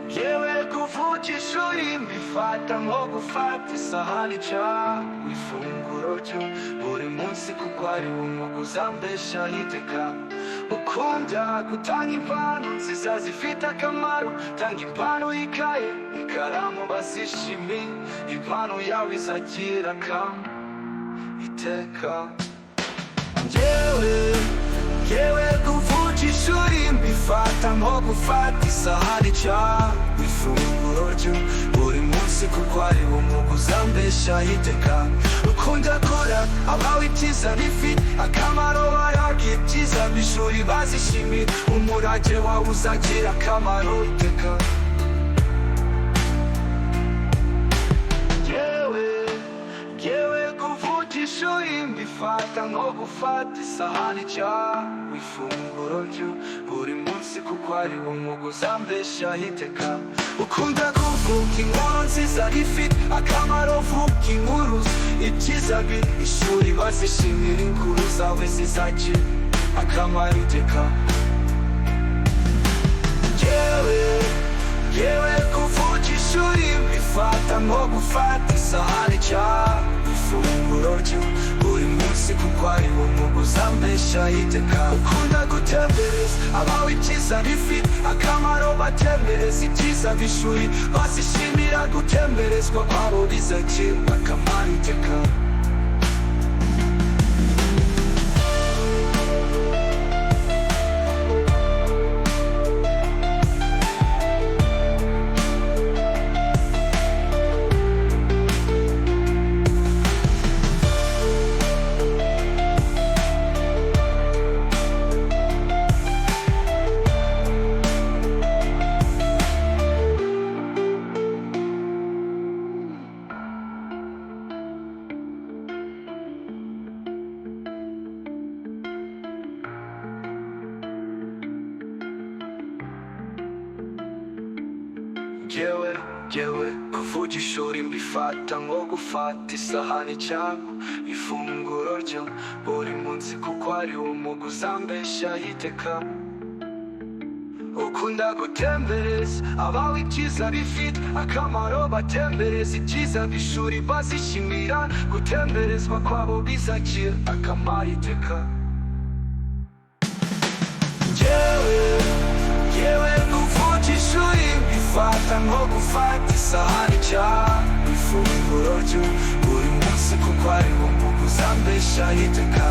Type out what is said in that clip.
Jewe kuvugisha urimo ifata nko gufata isahani cyangwa ifunguro ryo buri munsi kuko ari umwuga uzambesha iteka. Ukunda gutanga impano nziza zifite akamaro, tanga impano y'ikaye ikaramu bazishime, impano yawe izagira akamaro iteka. Jewe kuvugisha urimo ifata nko gufata isahani cyangwa ifunguro ryo buri munsi kuko ari umwuga uzambesha iteka. Ukunda kora abawe ibyiza bifite akamaro, baraga ibyiza b'ishuri bazishimira, umurage wawe uzagira akamaro iteka. Jewe kuvugisha urimo ifata nko gufata isahani cyangwa ifunguro ryo buri munsi kuko ari umwuga uzambesha iteka. Ukunda kuvuga inkuru nziza ifite akamaro, vuga inkuru ibyiza biri ishuri bazishimira, inkuru zawe zizagira akamaro iteka. Jewe kuvugisha urimo ifata nko gufata isahani cyangwa ifunguro ryo buri munsi kuko ari umwuga uzambesha iteka. Ukunda gutembereza abawe ibyiza bifite akamaro, batembereza ibyiza b'ishuri bazishimira, gutemberezwa kwabo bizagira akamaro iteka. Jewe kuvugisha urimo ifata nko gufata isahani cyangwa ifunguro ryo buri munsi kuko ari umwuga uzambesha iteka. Ukunda gutembereza abawe ibyiza bifite akamaro, batembereza ibyiza b'ishuri bazishimira, gutemberezwa kwabo bizagira akamaro iteka. Jewe kuvugisha urimo ifata nko gufata isahani cyangwa ifunguro ryo buri munsi kuko ari umwuga uzambesha iteka.